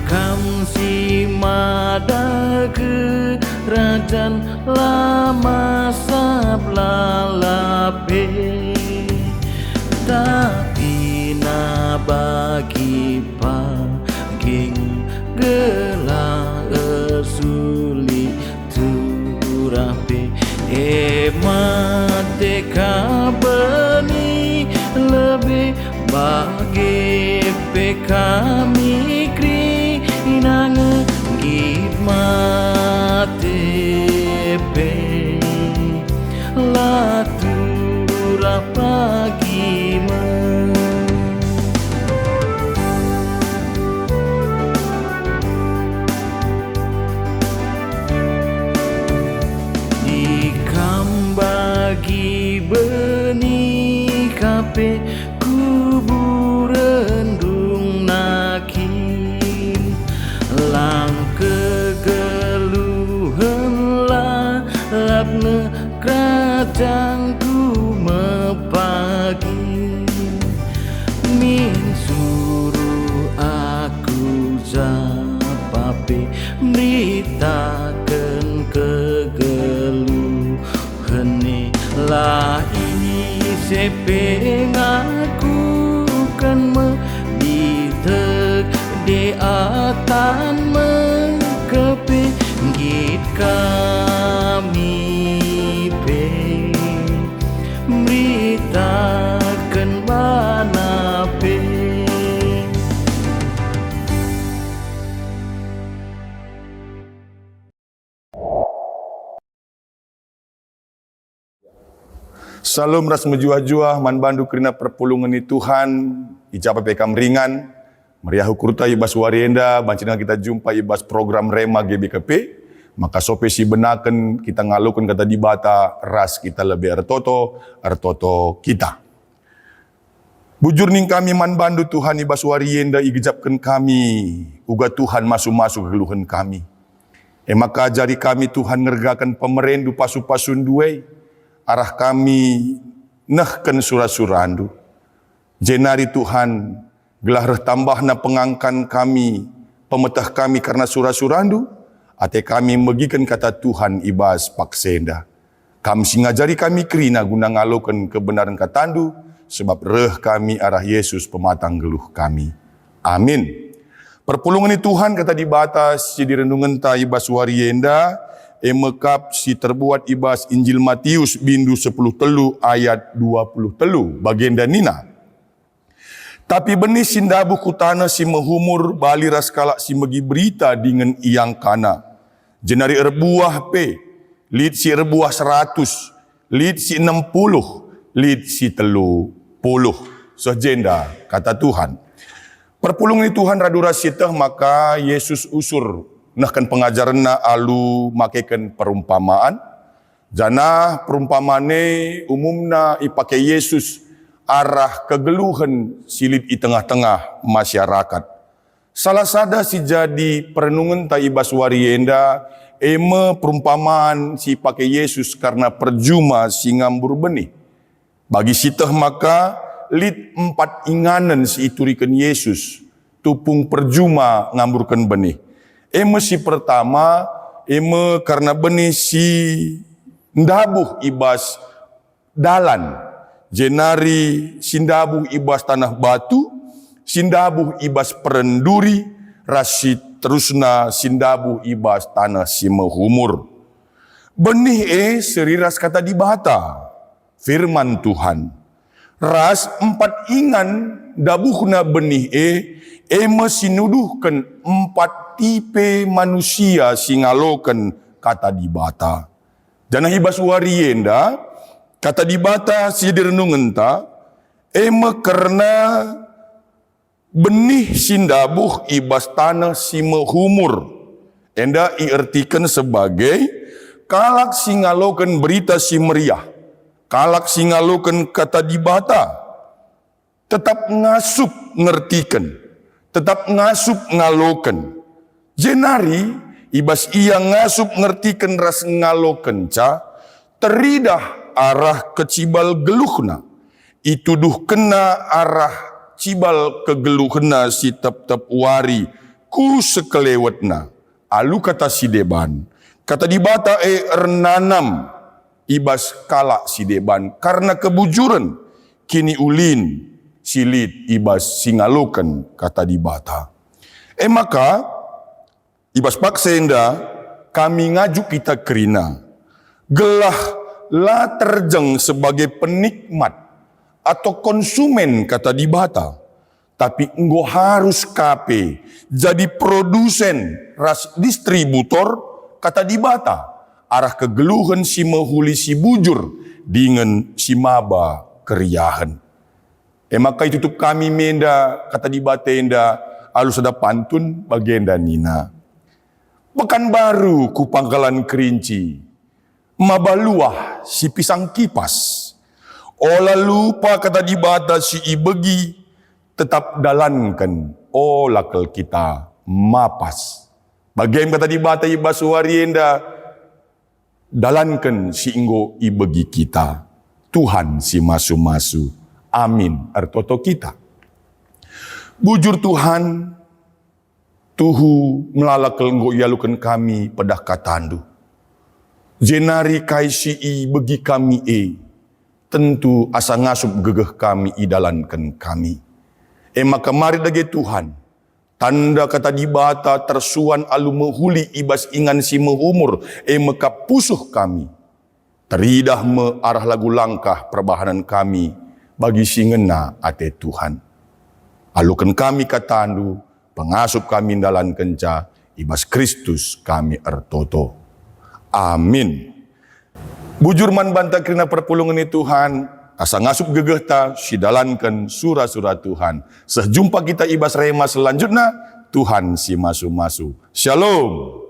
Kam si mada kerajaan lama sablalape, tapi na bagi paging gelang suli turape mate kabeni lebih bagi kami kri nang git mate pe latura pagi ikam bagi benih kape kuburan dung nakin lang kegeluhan lah lapne kerajangku mepagi min suruh aku japape beritakan kegeluhan ni lah ini sepeng aku kan meditek di atan mengkepinggit kami pe beritakan mana pe. Salam ras menjuah-juah man bandu kerina perpulungan ni Tuhan ijapa pekam ringan meriahu kurta ibas warienda bancina kita jumpa ibas program Rema GBKP maka sope si benaken kita ngalukan kata dibata ras kita lebih ertoto kita bujur ning kami man bandu Tuhan ibas warienda igejapkan kami uga Tuhan masuk-masuk keluhan kami maka ajari kami Tuhan ngergakan pemerendu pasu-pasun duai arah kami nahkan surah-surandu. Jenari Tuhan gelah tambahna pengangkan kami, pemetah kami karena surah-surandu, ate kami megikan kata Tuhan ibas paksenda. Kami singajari kami kerina guna ngalokan kebenaran katandu, sebab reh kami arah Yesus pematang geluh kami. Amin. Perpulungan ni Tuhan kata di batas, jadi renungan ta ibas warienda, emekap si terbuat ibas Injil Matius bindu 10 telu ayat 20 telu baginda nina. Tapi benih sindabu kutana si mehumur bali raskalak si megi berita dengan iang kana. Jenari erbuah pe, lid si erbuah 100, lid si 60, lid si 30. Sejenda kata Tuhan. Perpulung ni Tuhan radu rasitah maka Yesus usur nahkan pengajaran na alu makaikan perumpamaan. Jana perumpamane umumna ipakai Yesus arah kegeluhan silid di tengah-tengah masyarakat. Salah sada si jadi perenungan ta ibas warienda perumpamaan si pakai Yesus karena perjuma si ngambur benih. Bagi sitah maka lid 4 inganan si iturikan Yesus tupung perjuma ngamburkan benih. Si pertama, karena benih si ndabuh ibas dalan. Jenari sindabuh ibas tanah batu, sindabuh ibas perenduri, rasi terusna sindabuh ibas tanah si mehumur. Benih seriras kata di bata, firman Tuhan. Ras 4 ingan dabuhna benih sinuduhkan 4 tipe manusia singalokan kata di bata. Jana hibas warienda kata di bata si direnungan ta karena benih sindabuh ibas tanah si mehumur. Enda iartikan sebagai kalak singalokan berita si meriah. Kalak singalokan kata di bata. Tetap ngasup ngertikan. Tetap ngasup ngalokan. Jenari ibas ia ngasup ngertikan ras ngalokan ca teridah arah kecibal geluhna. Ituduh kena arah cibal kegeluhna si tep-tep wari ku sekelewetna. Alu kata si deban. Kata di bata ernanam ibas kala si deban. Karena kebujuran kini ulin silit ibas singaloken kata di bata. Maka ibas paksenda kami ngaju kita kerina. Gelah la terjeng sebagai penikmat atau konsumen kata di bata. Tapi enggo harus kape jadi produsen ras distributor kata di bata. Arah kegeluhan si mehuli si bujur dengan si maba keriahan. Maka tutup kami menda kata di bata enda alus ada pantun bagenda nina. Pekanbaru ku Pangkalan Kerinci, mabaluah si pisang kipas. Ola lupa kata di bata si ibegi, tetap dalankan lakal kita mapas. Bagian kata di bata ibas warienda, dalankan si inggo ibegi kita. Tuhan si masu-masu. Amin. Artoto kita. Bujur Tuhan, tuhu melalakal enggo ialukan kami pedah katandu. Jenari kaisi begi kami tentu asa ngasup gegeh kami idalankan kami. Maka mari dage Tuhan, tanda kata di bata tersuan alu mehuli ibas ingan si mehumur, maka pusuh kami. Teridah me arah lagu langkah perbahanan kami bagi singena ate Tuhan. Alukan kami katandu, pengasup kami dalan kenca, ibas Kristus kami ertoto. Amin. Bujur man banta kerina perpulungan ni Tuhan, asa ngasup gegehta, sidalankan surah-surah Tuhan. Sejumpa kita ibas rema selanjutnya, Tuhan si masu-masu. Shalom.